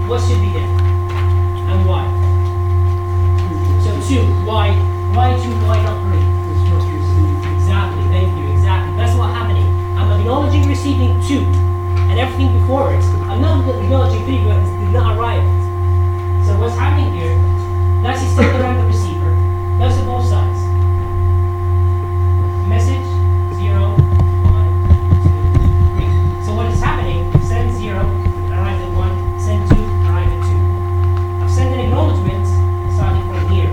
what should be there? And why? So 2, why 2, why not 3? Exactly, thank you, exactly. That's what's happening. I'm acknowledging receiving 2 and everything before it. I'm not acknowledging 3 but it did not arrive. So what's happening here, that's still around the receiver. That's on both sides. Message 0, 1, 2, 3. So what is happening, send 0, arrive at 1, send 2, arrive at 2. I've sent an acknowledgement starting from here,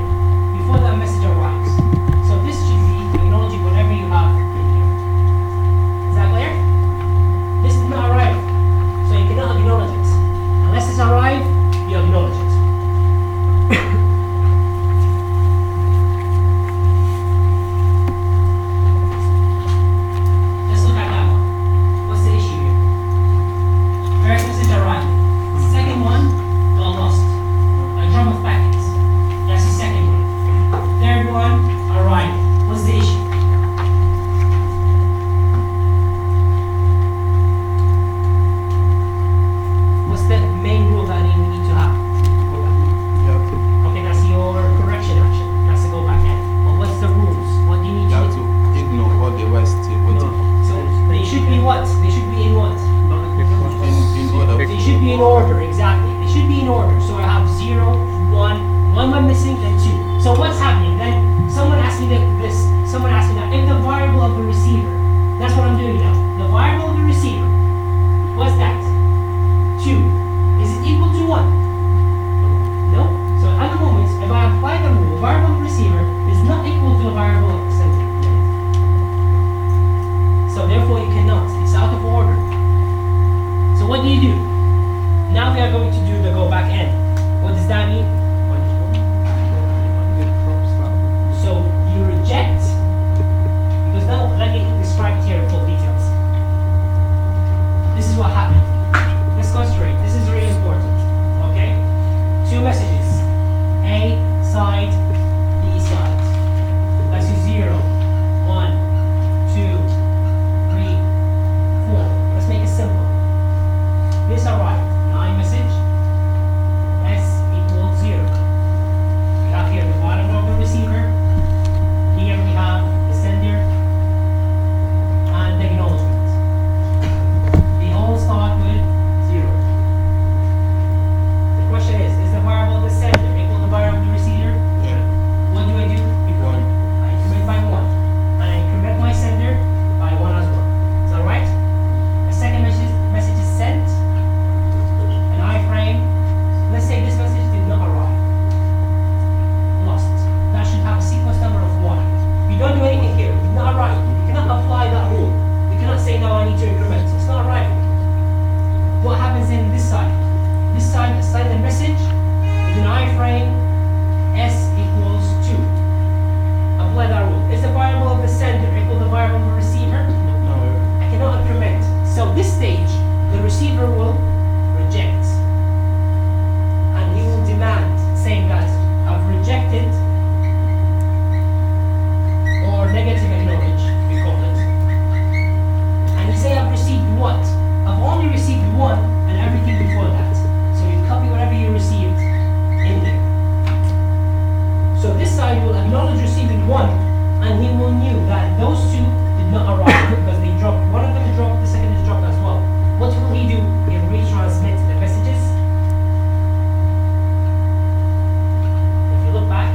before that message arrives. So this should be acknowledging whatever you have in here. Is that clear? This did not arrive, so you cannot acknowledge it. Unless it's arrived, you acknowledge it. Let's look at that one. What's the issue here? First message arrived. Second one got lost. A drum of packets. That's the second one. Third one arrived. What's the issue? What's the main rule that you need to have? Okay, that's your correction action. That's to go back in. But what's the rules? What do you need You have to do? to ignore all the rest. So they should be what? They should be in what? In order. They should be in order, exactly. They should be in order. So I have 0, 1, 1 went missing, then 2. So what's happening? Then someone asked me this. Someone asked me that. If the variable of the receiver, that's what I'm doing now. The variable of the receiver, what's that? 2. Is it equal to 1? No. So at the moment, if I apply the rule, variable of the receiver is not equal to the variable of the sender. So therefore you cannot. It's out of order. So what do you do? Now we are going to do the go back end. What does that mean? So you reject, because now let me describe it here in full details. This is what happened. Let's concentrate. This is really important. Okay? 2 messages. A side, B side. That's 0, 1, 2, 3, 4. Let's make it simple. This arrived. Now message S equals 0. We have here the bottom of the receiver. Here we have the sender and the acknowledgement. They all start with 0. The question is the variable of the sender equal to the variable of the receiver? Yeah. What do? I increment by 1. And I increment my sender by 1 as well. Is that right? The second message is sent. An iframe. Let's say this message did not arrive. Lost. That should have a sequence number of 1. You don't do anything here. It's not right. You cannot apply that rule. You cannot say, no, I need to increment. It's not right. What happens in this side? This side, send a message with an iframe S equals 2. Apply that rule. Is the variable of the sender equal to the variable of the receiver? No. I cannot increment. So this stage, the receiver will reject. And he will demand, saying that I've rejected, or negative acknowledge, we call it. And you say I've received what? I've only received 1 and everything before that. So you copy whatever you received in there. So this side will acknowledge receiving 1, and he will knew that those 2 did not arrive because they dropped. One of them dropped, the second is dropped as well. What will he do? He'll retransmit the messages. If you look back,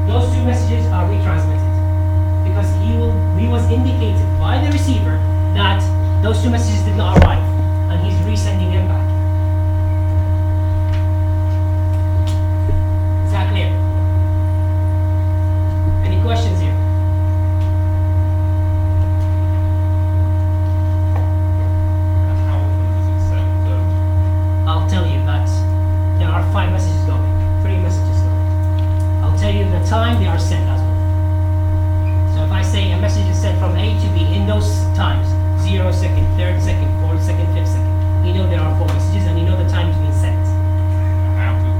those 2 messages are retransmitted because he was indicated by the receiver that those 2 messages did not arrive, and he's resending them back. Is that clear? Any questions here? And how often does it send? I'll tell you that there are 5 messages going, 3 messages going. I'll tell you the time they are sent as well. So if I say a message is sent from A to B in those times, 0 second, 3rd second, 4th second, 5th second, you know there are 4 messages and you know the time to be sent. How often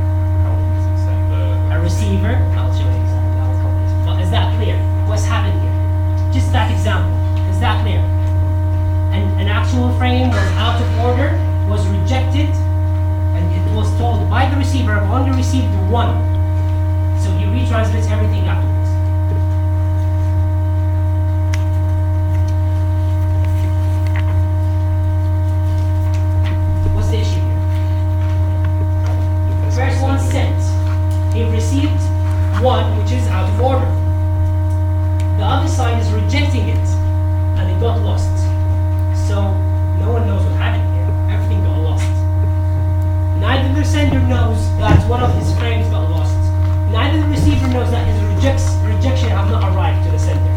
does it send A receiver, I'll show you an example, I'll cover this. But is that clear? What's happened here? Just that example, is that clear? And an actual frame was out of order, was rejected, and it will receiver have only received one, so he retransmits everything afterwards. What's the issue here? First one sent. He received one, which is out of order. The other side is rejecting it, and it got lost. So no one knows what happened here. Everything got lost. Neither the sender knows that one of his frames got lost. Neither the receiver knows that his rejection have not arrived to the sender.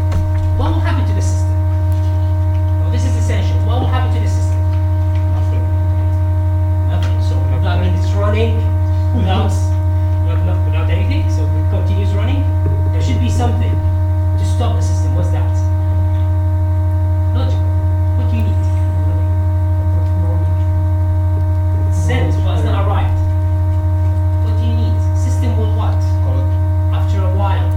What will happen to the system? Well, this is essential. What will happen to the system? Nothing. So that means it's running without anything. So it continues running. There should be something to stop the system. What's that? Logical. What do you need? Sent, but it's not arrived. What do you need? System will what? After a while.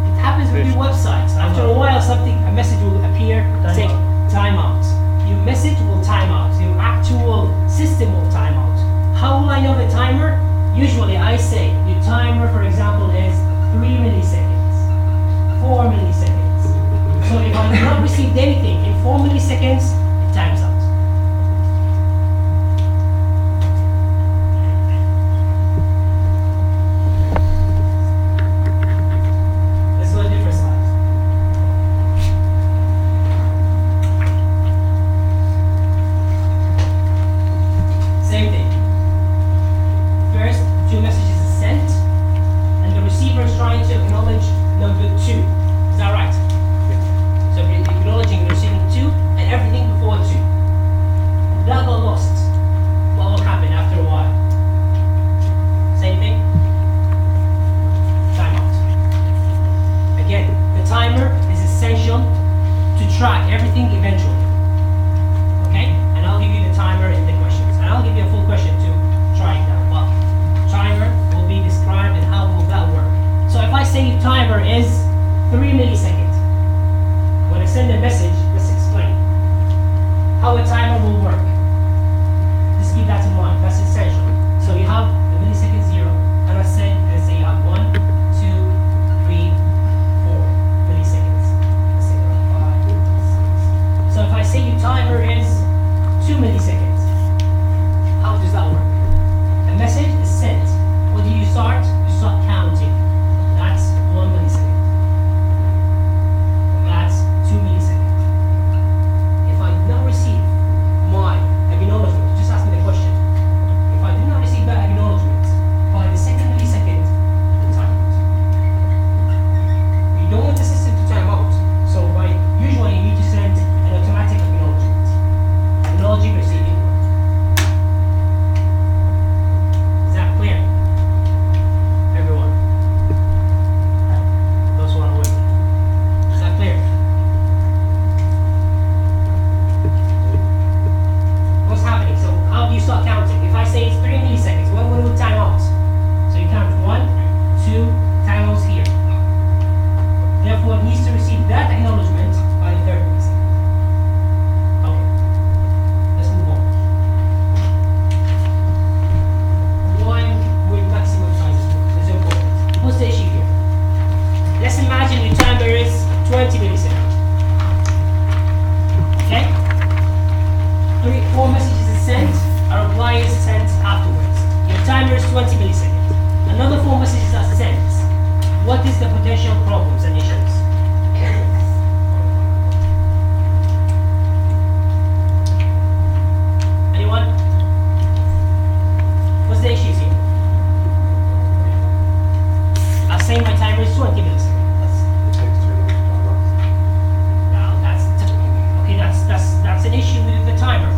It happens with your websites. After a while, a message will appear, say timeout. Your message will time out. Your actual system will time out. How will I know the timer? Usually I say your timer, for example, is 3 milliseconds, 4 milliseconds. So if I have not received anything in 4 milliseconds, it times out. Let's go to a different slide. Same thing. First, 2 messages are sent, and the receiver is trying to acknowledge number 2. Is that right? So we're acknowledging receiving 2 and everything before 2. That got lost. What will happen after a while? Same thing? Timeout. Again, the timer is essential to track everything eventually. Okay? And I'll give you the timer in the questions. And I'll give you a full question to try it out. Well, timer will be described and how will that work. So if I say timer is 3 milliseconds, when I send a message, let's explain how a timer will work. Just keep that in mind. That's essential. So you have the millisecond 0, and I say you have 1, 2, 3, 4 milliseconds. Let's say you have 5, 6. So if I say your timer is 2 milliseconds, how does that work? A message is sent. What do you start? You start counting. That's 1 millisecond. That's 2 milliseconds. If I do not receive my acknowledgement, just ask me the question. If I do not receive that acknowledgement by the second millisecond, the time out. You don't want the system to time out. So usually you need to send an automatic acknowledgement. Acknowledging receiving. Is that clear? Everyone? Those who are with me. Is that clear? What's happening? So how do you start counting? If I say it's 3 milliseconds, when will it time out? So you count 1, 2, time out's here. Therefore, it needs to receive that acknowledgement by the 3rd millisecond. Okay. Let's move on. Why will maximum size is important? What's the issue here? Let's imagine your timer is 20 milliseconds. Okay? 4 messages are sent, a reply is sent afterwards. Your timer is 20 milliseconds. Another 4 messages are sent. What is the potential problems and issues? Anyone? What's the issues here? I'm saying my timer is 20 milliseconds. That's an issue with the timer.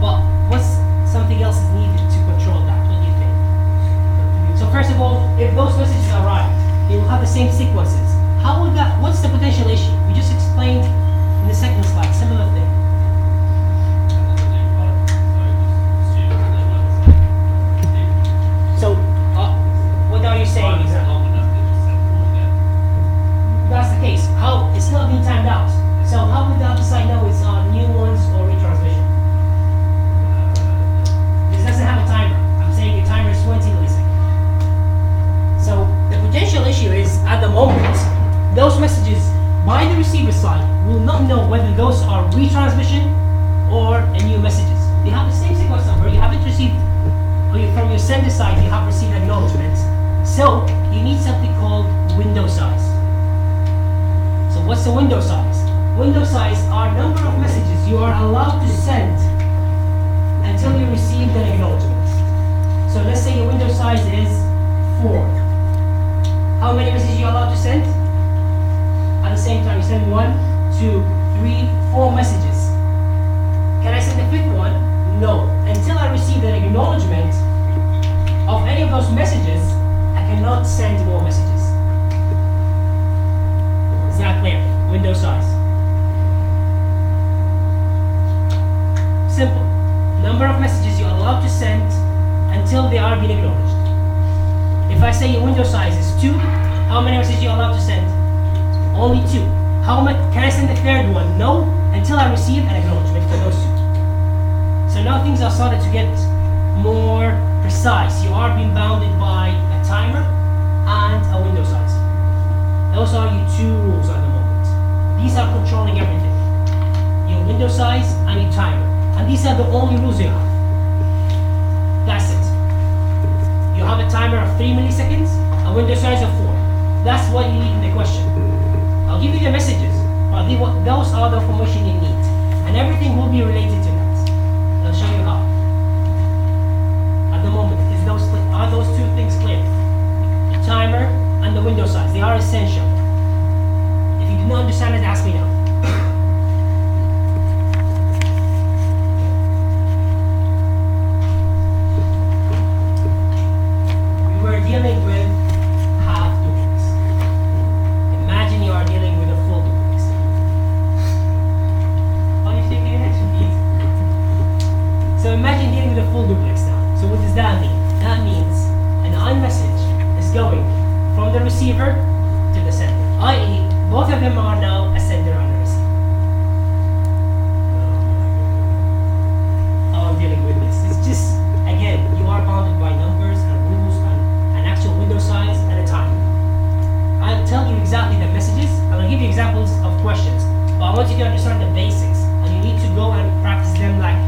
But what's something else is needed to control that? What do you think? So first of all, if those messages arrive, they will have the same sequences. How would that received, from your sender side, you have received acknowledgement. So you need something called window size. So what's the window size? Window size are number of messages you are allowed to send until you receive an acknowledgement. So let's say your window size is 4. How many messages are you allowed to send? At the same time, you send 1, 2, 3, 4 messages. Can I send the 5th one? No. Until I receive an acknowledgement of any of those messages, I cannot send more messages. Is that clear? Window size. Simple. Number of messages you're allowed to send until they are being acknowledged. If I say your window size is 2, how many messages are you allowed to send? Only 2. How much can I send the 3rd one? No, until I receive an acknowledgement for those 2. So now things are started to get more precise. You are being bounded by a timer and a window size. Those are your 2 rules at the moment. These are controlling everything. Your window size and your timer. And these are the only rules you have. That's it. You have a timer of 3 milliseconds, a window size of 4. That's what you need in the question. I'll give you the messages, but those are the information you need. And everything will be related to that. I'll show you how. At the moment, are those 2 things clear? The timer and the window size, they are essential. If you do not understand it, ask me now. We were dealing with half duplex. Imagine you are dealing with a full duplex. How do you think it should be? So imagine dealing with a full duplex now. So what does that mean? That means an iMessage is going from the receiver to the sender. I.e., both of them are now a sender and a receiver. How I'm dealing with this. It's just, again, you are bounded by numbers and rules and an actual window size and a time. I'll tell you exactly the messages and I'll give you examples of questions. But I want you to understand the basics and you need to go and practice them like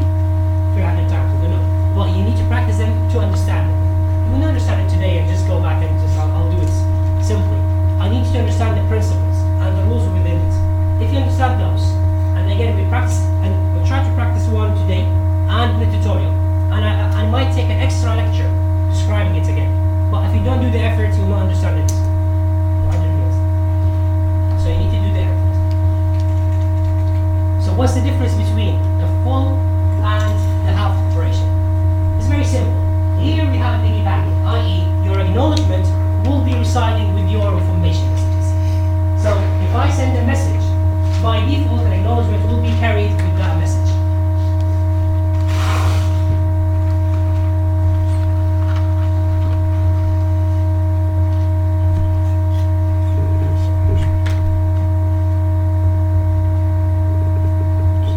300 times. I don't know. But you need to practice them to understand them. You will not understand it today and just go back and I'll do it simply. I need you to understand the principles and the rules within it. If you understand those, and again we practice and we'll try to practice one today and the tutorial. And I might take an extra lecture describing it again. But if you don't do the effort, you will not understand it. So you need to do the effort. So what's the difference between the full and the half operation? It's very simple. Here we have a piggybacking, i.e. your acknowledgement will be residing with your information messages. So if I send a message, by default an acknowledgement will be carried with that message.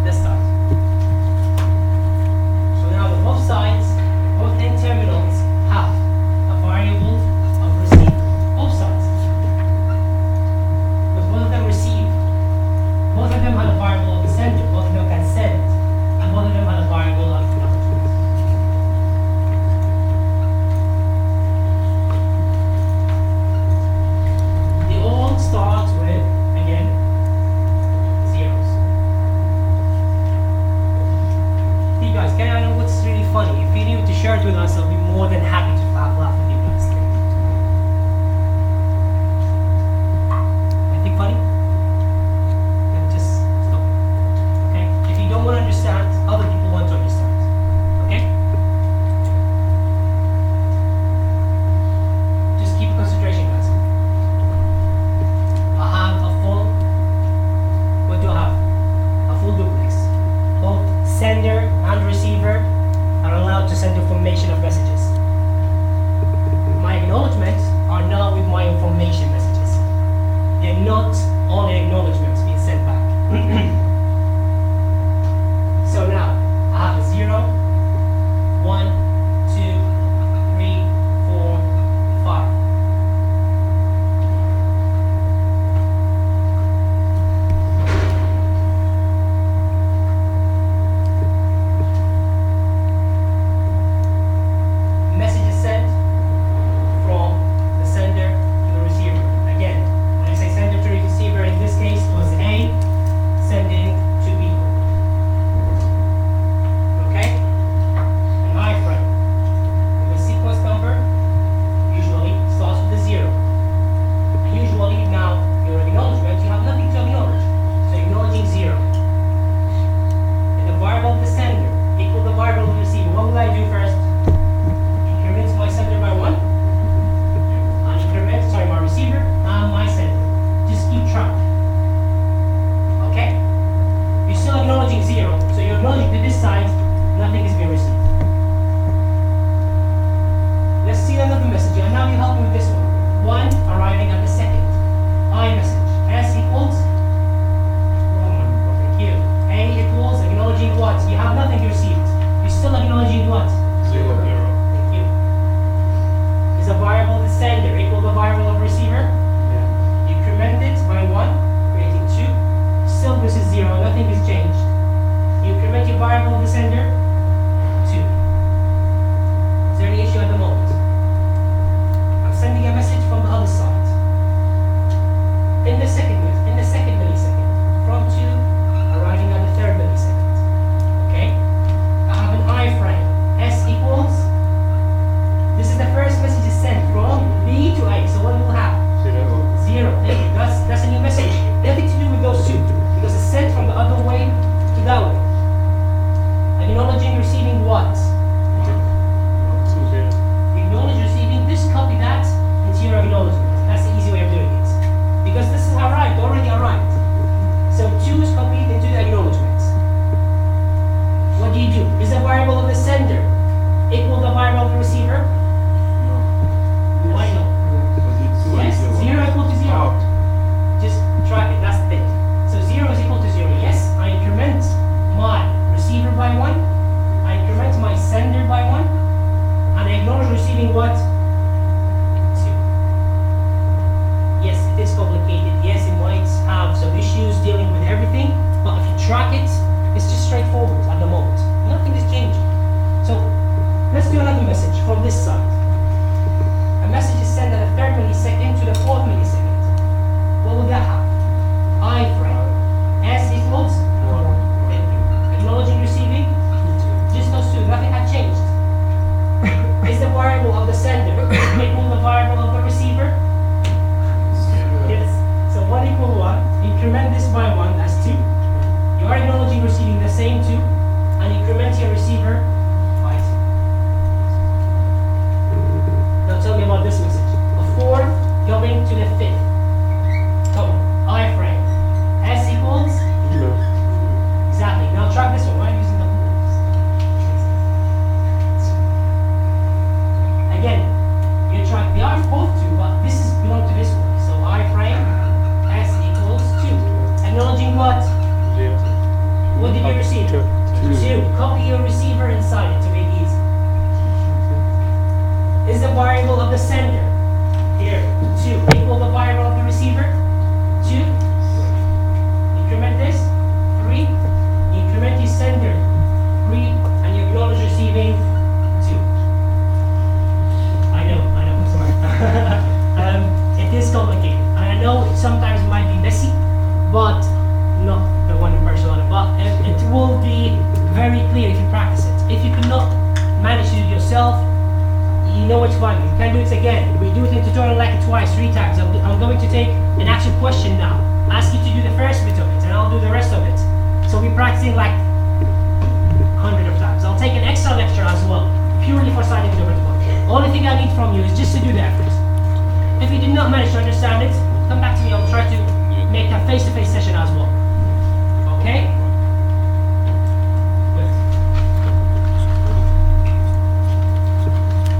Let's start. So now on both sides, both end terminals have a variable of receive. Both sides. Because both of them receive. Both of them have a variable of the sender. Both of them can send. And both of them have a variable of acknowledgement. They all start with, again, zeros. Hey guys, can I know what's really funny? If you're new to share it with us, I'll be more than happy to laugh with you guys. Anything funny? Then just stop. Okay? If you don't want to understand, other people want to understand. Okay? Just keep concentration, guys. I have a full. What do I have? A full duplex. Both sender and receiver are allowed to send information of messages. variable of the sender? 2. Is there any issue at the moment? I'm sending a message from the other side. In the second millisecond, from 2 arriving at the third millisecond. Okay? I have an iframe. S equals. This is the first message is sent from B to A. So what will have? 0. Thank you. That's a new message. Nothing to do with those two, because it's sent from the other way to that way. Acknowledging receiving what? Acknowledge receiving. Just copy that into your acknowledgement. That's the easy way of doing it. Because this is arrived, already arrived. So 2 is copied into the acknowledgement. What do? Is the variable of the sender equal the variable of the receiver? Why not? Yes, 0 equal to 0. Just try it, that's the thing. So 0 is equal to 0. Yes, I increment my receiver by 1. I increment my sender by 1. And I acknowledge receiving what? 2. Yes, it is complicated. Yes, it might have some issues dealing with everything. But if you track it, it's just straightforward at the moment. Nothing is changing. So let's do another message from this side. A message is sent at the 3rd millisecond to the 4th millisecond. What would that have? Iframe. S equals? Thank you. Acknowledging receiving? Just those two. Nothing had changed. Is the variable of the sender equal the variable of the receiver? Yes. So 1 equal 1. Increment this by 1. That's 2. You are acknowledging receiving the same 2. And increment your receiver by 2. Now tell me about this message. A 4 going to the 5th. Come on. Iframe. S equals? Exactly. Now track this one. Why are you using the pools? Again, you track. They are both 2, but this is belong to this one. So iframe. S equals 2. Acknowledging what? 0. What did you receive? 2. 2. Copy your receiver inside it to make it easy. Is the variable of the sender here 2 equal the variable of the receiver? 2. Increment this 3. Increment the sender 3, and you acknowledge receiving 2. I know. I'm sorry. It is complicated, and I know it sometimes might be messy, but not the one in Barcelona. But it will be very clear if you practice it. If you cannot manage to do it yourself, you know it's fine. You can do it again. We do it in tutorial like it twice, 3 times. I'm going to take an actual question now. Ask you to do the first bit of it, and I'll do the rest of it. So we're practicing like 100 of times. I'll take an extra lecture as well, purely for signing the protocol. Only thing I need from you is just to do the effort. If you did not manage to understand it, come back to me. I'll try to make a face-to-face session as well. Okay? Good.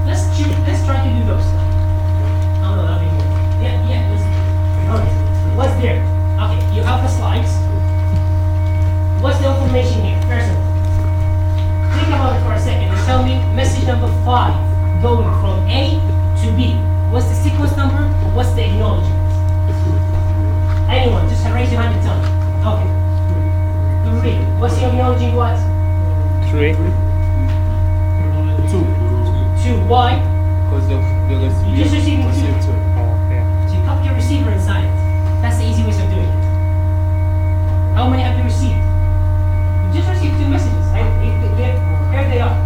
Let's try to do those. Oh no, that'll be more. Yeah. Okay. What's there? Okay, you have the slides. What's the information here? First of all, think about it for a second and tell me message number 5 going from A to B. What's the sequence number? Or what's the acknowledgement? Anyone, just raise your hand and tell me. Okay. 3. What's the acknowledging what? 3. 2. 2. Why? Because the receiver. You just receiving 2. Oh, yeah. So you copy your receiver inside it. That's the easy way of doing it. How many have you received? You just received 2 messages. Right? Here they are.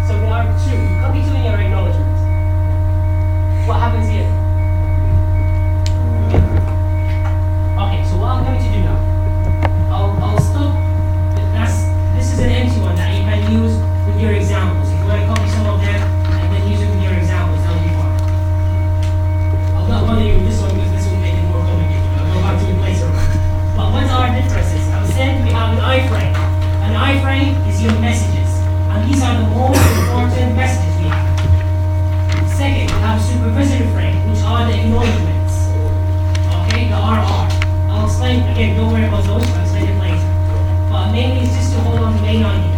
So they are 2. You copy 2 in your acknowledgement. What happens here? Okay, so what I'm going to do now, I'll stop. This is an empty one that you can use with your examples. If you want to copy some of them and then use it with your examples, that'll be fine. I'll not bother you with this one because this will make it more complicated. I'll go back to it later. But what are differences? I said we have an iframe. An iframe is your messages, and these are the most important messages we have. Second, we have supervisory frame, which are the acknowledgements. Okay, the RR. I'll explain again, don't worry about those, I'll explain it later. But mainly it's just to hold on to the main idea.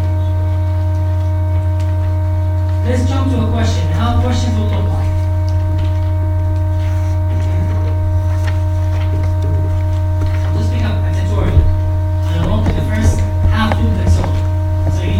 Let's jump to a question, how questions will look like. I'll just pick up a tutorial, and I'll look at the first half duplex only. So you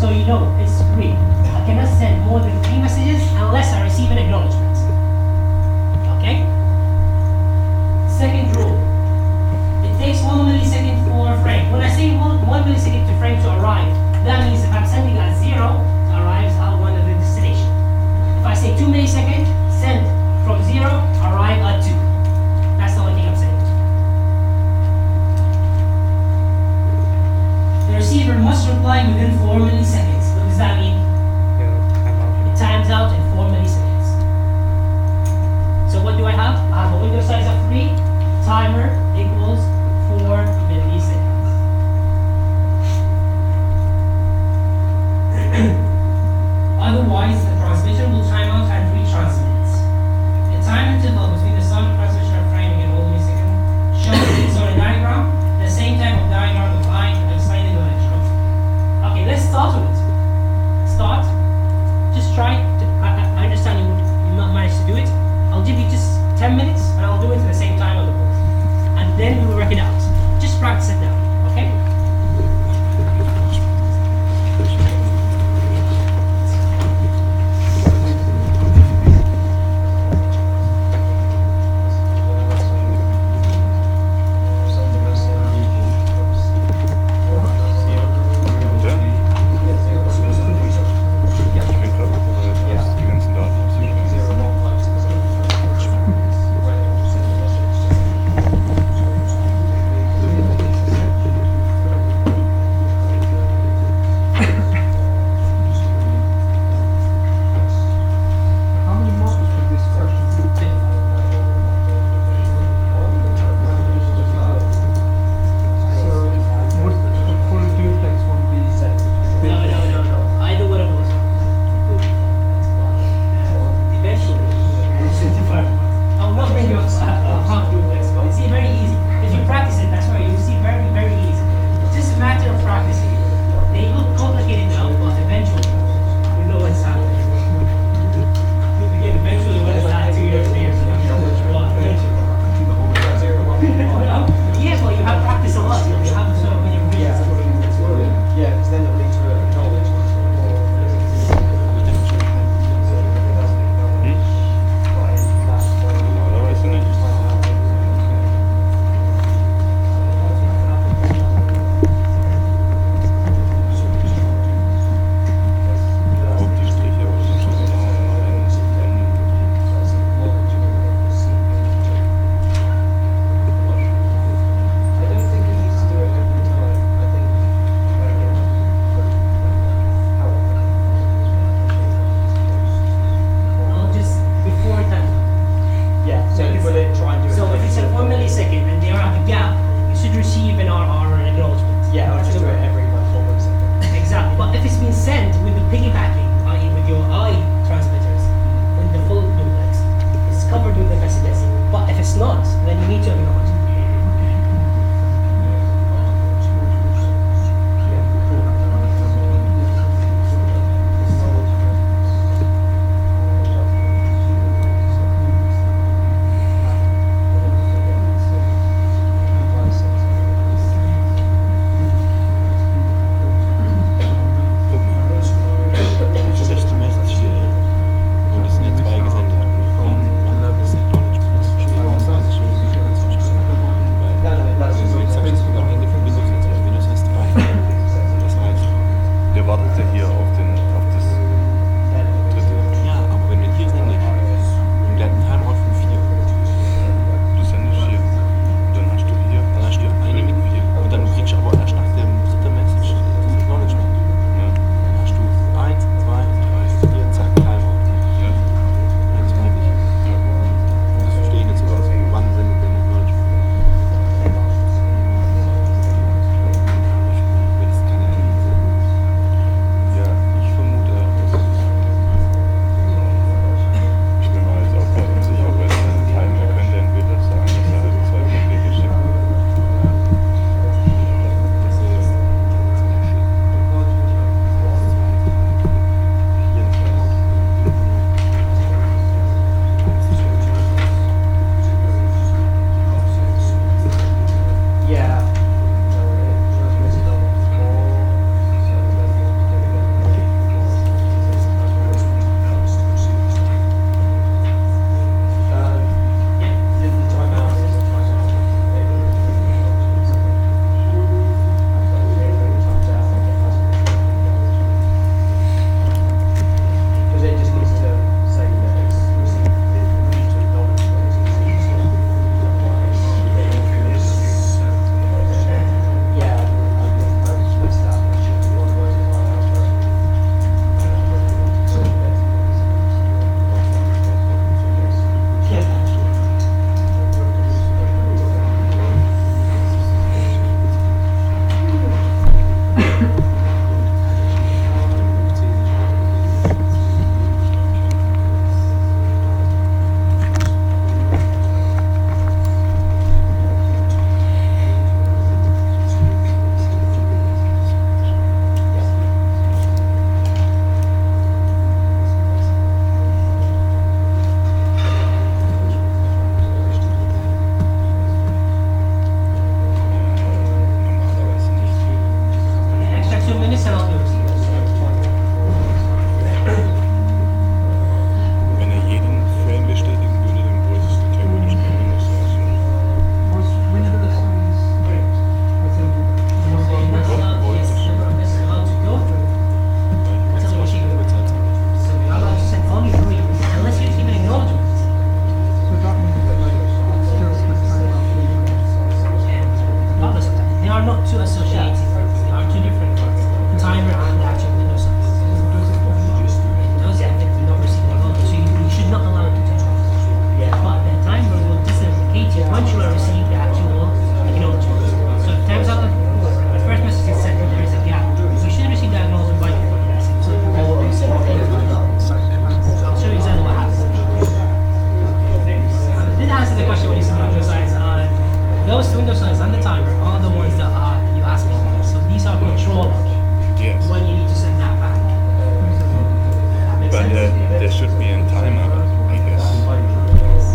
So you know it's 3. I cannot send more than 3 messages unless I receive an acknowledgement. Okay? Second rule. It takes 1 millisecond for a frame. When I say 1 millisecond to frame to arrive, that means if I'm sending at 0, it arrives at one of the destination. If I say 2 milliseconds, send from 0, arrive at 2. That's the only thing I'm saying. The receiver must reply within 4 milliseconds. What does that mean? It times out in 4 milliseconds. So what do I have? I have a window size of 3, timer equals 4 milliseconds. Otherwise, the transmitter will time out and retransmit. The time interval between the start of transmission and framing in 1 millisecond shown on a diagram, the same type of diagram of excited electrons. Okay, let's start with it. Start. Just try. I understand you will not manage to do it. I'll give you just 10 minutes and I'll do it at the same time on the board. And then we will work it out. Just practice it now, okay? when should I receive the actual acknowledgement? So if time's out, the first message is sent, there is a gap. You should receive the acknowledgement by the fourth message. I'll show you exactly what happens. This answers the question when you see Windows signs. Those Windows signs on the timer are the ones that you asked me about. So these are controlled Yes. when you need to send that back. That makes But sense? there should be a timer, I guess.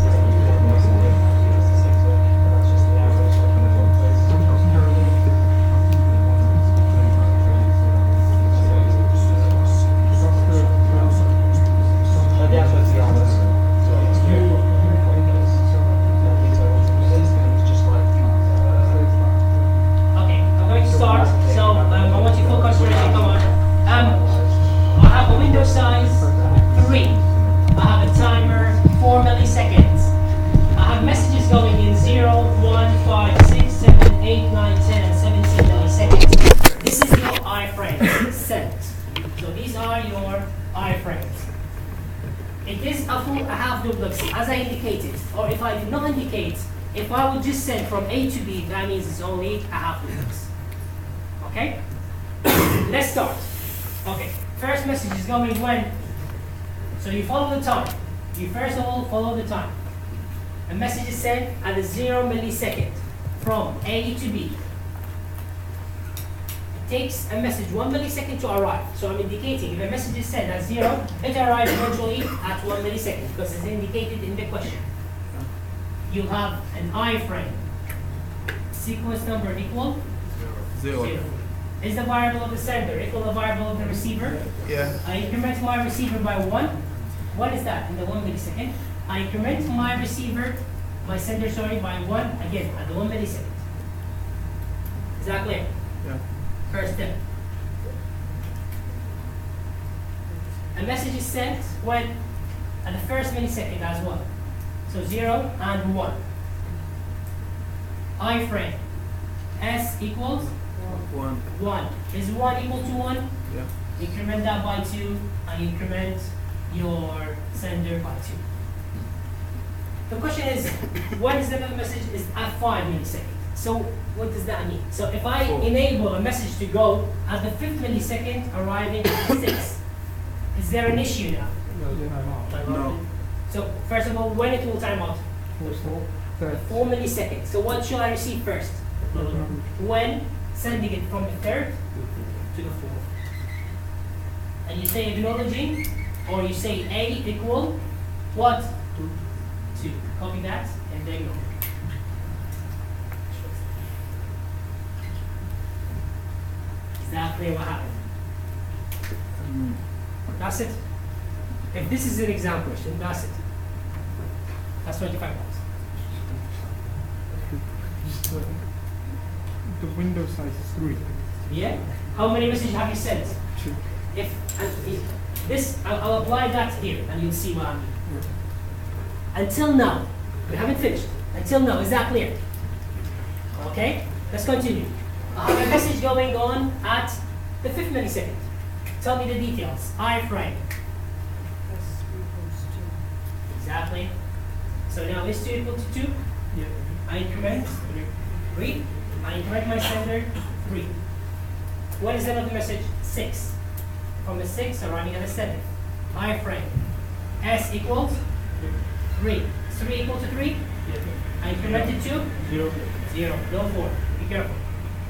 Okay, I'm going to start. So I want you to focus really. Come on. I have a window size 3. I have a timer 4 milliseconds. I have messages going in 0, 1, 5, 6, 7, 8, 9, 10, and 17 milliseconds. This is your iframe sent. So these are your iframes. It is a half duplex, as I indicated, or if I did not indicate, if I would just send from A to B, that means it's only a half duplex. Okay? Let's start. Okay, first message is going when? So you follow the time. You first of all follow the time. A message is sent at a 0 millisecond from A to B. It takes a message 1 millisecond to arrive. So I'm indicating if a message is sent at 0, it arrives eventually at 1 millisecond because it's indicated in the question. You'll have an iframe. Sequence number equal 0. Is the variable of the sender equal the variable of the receiver? Yeah. I increment my receiver by 1. What is that in the 1 millisecond? I increment my receiver, my sender, sorry, by 1 again at the 1 millisecond. Is that clear? Yeah. First step. A message is sent when at the first millisecond as well. So 0 and 1. iframe. S equals 1. Is 1 equal to 1? Yeah. Increment that by 2 and increment your sender by 2. The question is, when is the message is at 5 milliseconds? So what does that mean? So if I enable a message to go at the 5th millisecond, arriving at 6, is there an issue now? No. So first of all, when it will time out? 4 milliseconds. So what should I receive first? When sending it from the 3rd to the 4th. And you say acknowledging, or you say A equal what? 2. Copy that and then go. Is that clear what happened? That's it. If this is an exam question, that's it. That's 25 points. The window size is 3. Yeah? How many messages have you sent? 2. If this, I'll apply that here and you'll see what I mean. Until now, we haven't finished. Until now, is that clear? Okay, let's continue. I have a message going on at the 5th millisecond. Tell me the details. iframe. Exactly. So now is 2 equal to 2? Yeah. I increment 3. I increment my sender 3. What is the end of the message? 6. From the 6 arriving at the 7th. iframe. S equals 3. 3 equal to 3? I incremented 2? 0. 0. No 4. Be careful.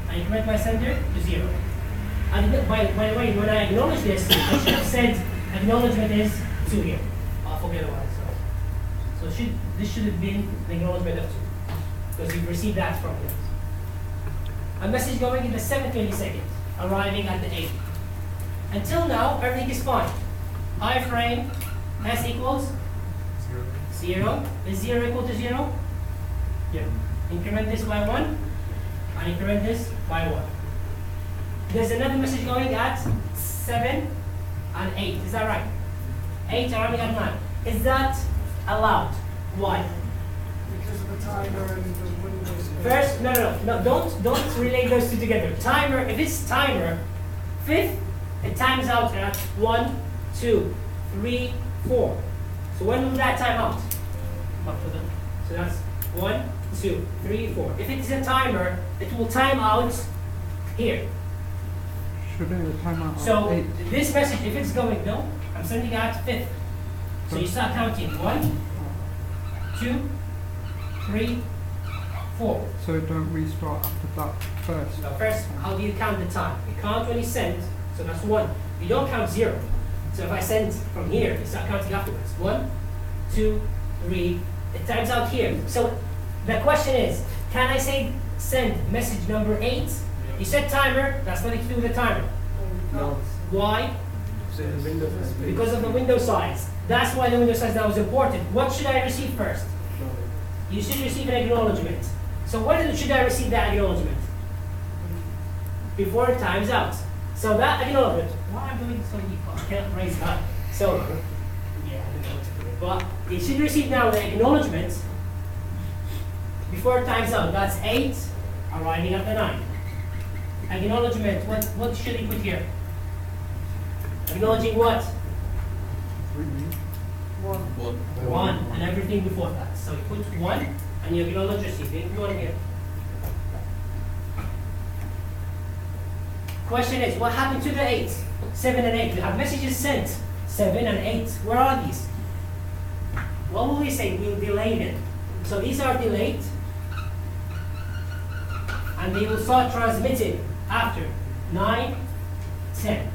I increment my sender to 0. And by the way, when I acknowledge this, I should have said acknowledgement is 2 here. I'll forget about it. So this should have been the acknowledgement of 2. Because you've received that from it. A message going in the 7th millisecond, arriving at the 8th. Until now, everything is fine. iframe, S equals 0. Is 0 equal to 0? Yeah. Increment this by 1, and increment this by 1. There's another message going at 7 and 8. Is that right? 8 arriving at 9. Is that allowed? Why? Because of the timer and the windows. First, no, don't relate those two together. Timer, if it's timer, 5th, it times out at 1, 2, 3, 4. So when will that time out? So that's 1, 2, 3, 4. If it is a timer, it will time out here. Shouldn't the timer out So 8? this message, if it's going, no, I'm sending out 5th. So you start counting 1, 2, 3, 4. So it don't restart after that first. So first, how do you count the time? You count when you send, so that's 1. You don't count 0. So if I send from here, you start counting afterwards. 1, 2, 3. It times out here. So the question is, can I say send message number 8? You said timer, that's nothing to do with the timer. No. Why? Because of the window size. That's why the window size now is important. What should I receive first? You should receive an acknowledgement. So when should I receive that acknowledgement? Before it times out. So that acknowledgement, why am I doing so deep? I can't raise that. So, yeah, I don't know what to do. But it should receive now the acknowledgement before it times out. That's 8 arriving at the 9. Acknowledgement, what should he put here? Acknowledging what? 1 and everything before that. So you put 1 and you acknowledge receiving 1 here. Question is, what happened to the 8? 7 and 8. We have messages sent. 7 and 8. Where are these? What will we say? We'll delay them. So these are delayed. And they will start transmitting after 9, 10.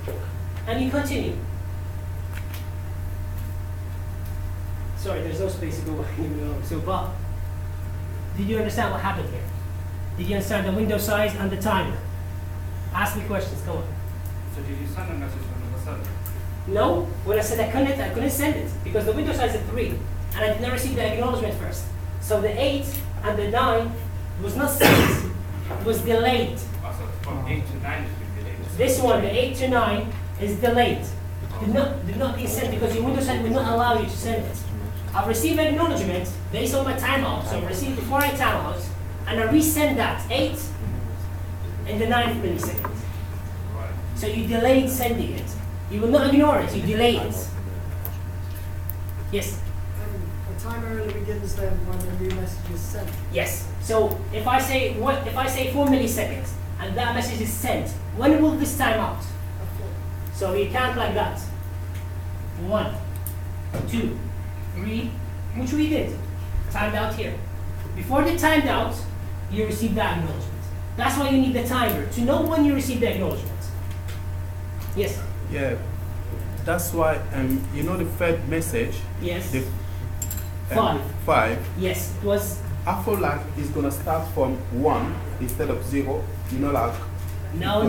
And you continue. Sorry, there's no space to go anymore. So, but did you understand what happened here? Did you understand the window size and the timer? Ask me questions, go on. So did you send a message on number 7? No, when I said I couldn't send it because the window size is 3 and I did not receive the acknowledgement first. So the 8 and the 9 was not sent, it was delayed. Oh, so from 8 to 9 it's been delayed. This one, the 8 to 9, is delayed. Did not be sent because your window size will not allow you to send it. I've received an acknowledgement based on my timeout. So I received before I timeout and I resend that 8 in the 9th millisecond. Right. So you delayed sending it. You will not ignore it, you delay it. Yes? And the timer only begins then when the new message is sent. Yes. So if I say 4 milliseconds and that message is sent, when will this time out? So you count like that. 1, 2, 3, which we did. Timed out here. Before the timed out, you receive that acknowledgement. That's why you need the timer to know when you receive the acknowledgement. Yes. Yeah, that's why, you know the third message, Yes. the 5. 5, Yes. It was. I feel like it's gonna start from 1 instead of 0, you know, like. No.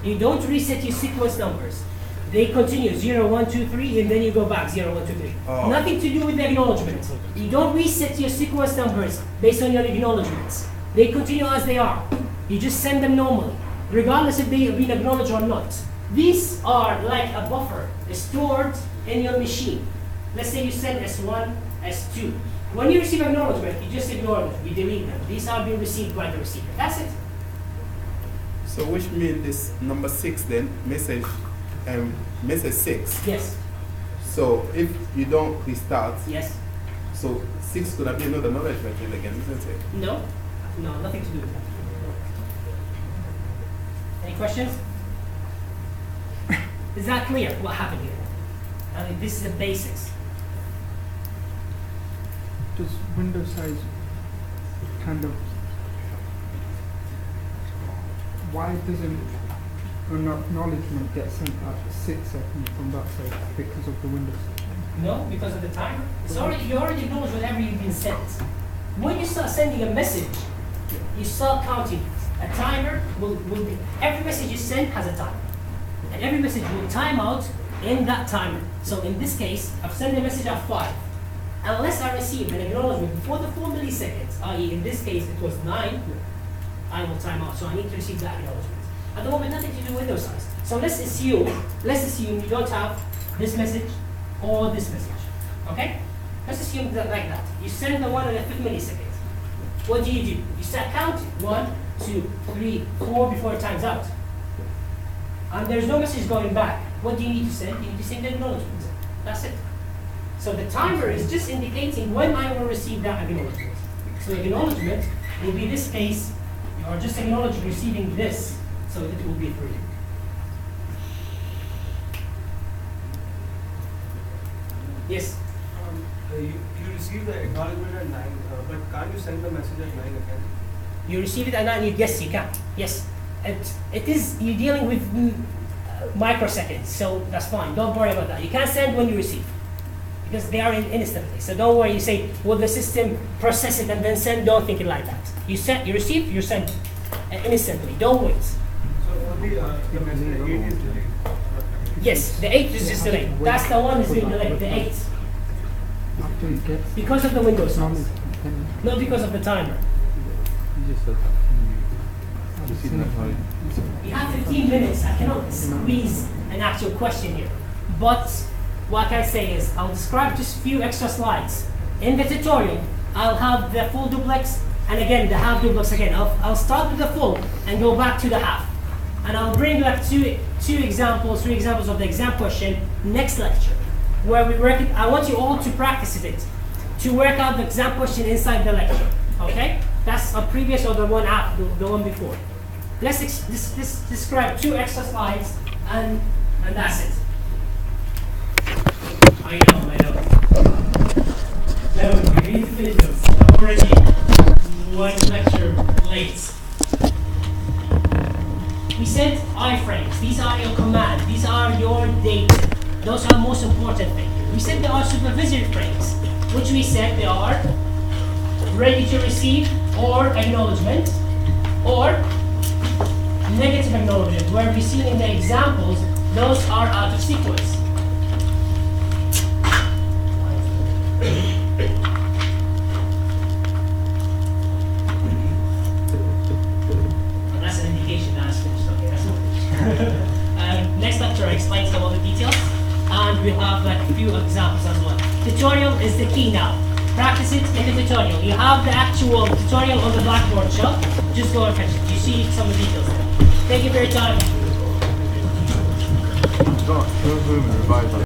You don't reset your sequence numbers. They continue 0, 1, 2, 3, and then you go back 0, 1, 2, 3. Oh. Nothing to do with the acknowledgement. You don't reset your sequence numbers based on your acknowledgements. They continue as they are. You just send them normally, regardless if they have been acknowledged or not. These are like a buffer stored in your machine. Let's say you send S1, S2. When you receive acknowledgement, you just ignore them, you delete them. These are being received by the receiver. That's it. So which means this number 6 then, message 6. Yes. So if you don't restart, Yes. so 6 could have been another acknowledgement then again, isn't it? No, nothing to do with that. Any questions? Is that clear what happened here? I mean, this is the basics. Does window size kind of, why doesn't an acknowledgement get sent at 6 seconds from that side because of the window size? No, because of the timer. You already acknowledge whatever you've been sent. When you start sending a message, you start counting. A timer will be, every message you send has a timer. And every message will time out in that timer. So in this case, I've sent a message at 5. Unless I receive an acknowledgement before the 4 milliseconds, i.e. in this case it was 9, I will time out. So I need to receive that acknowledgement. At the moment, nothing to do with window size. So let's assume you don't have this message or this message. Okay? Let's assume that like that. You send the one on the 5th millisecond. What do? You start counting 1, 2, 3, 4 before it times out. And there's no message going back. What do you need to send? You need to send the acknowledgement. That's it. So the timer is just indicating when I will receive that acknowledgement. So acknowledgement will be this case, you are just acknowledging receiving this, so it will be 3. Yes? You receive the acknowledgement at 9, but can't you send the message at 9 again? You receive it and then yes, you can. Yes. It is, you're dealing with microseconds, so that's fine. Don't worry about that. You can't send when you receive, because they are instantly. So don't worry, you say, will the system process it and then send? Don't think it like that. You receive, you send instantly. Don't wait. So only the message 8 is delayed. Yes, the 8 is just delayed. That's the one that's being delayed, the 8. After it gets Because of the Windows size, acknowledgement, then not because of the timer. You just said that. I've You see seen that, it. right? We have 15 minutes. I cannot squeeze an actual question here. But what I can say is I'll describe just a few extra slides. In the tutorial, I'll have the full duplex and again the half duplex again. I'll start with the full and go back to the half. And I'll bring like three examples of the exam question next lecture, where we work it. I want you all to practice it, to work out the exam question inside the lecture. Okay? That's a previous or the one after, the one before. Let's describe 2 extra slides and that's it. I know. No, we need to finish this. I'm already 1 lecture late. We said iframes. These are your commands. These are your data. Those are the most important thing. We said there are supervisory frames, which we said they are ready to receive or acknowledgement or negative acknowledgement, where we see in the examples those are out of sequence. That's an indication that's finished. Okay, that's not finished. Next lecture explains some of the details, and we'll have like a few examples as well. Tutorial is the key now. Practice it in the tutorial. You have the actual tutorial on the Blackboard shelf. Just go and fetch it. You see some of the details there. Thank you for your time. Go home and revise that.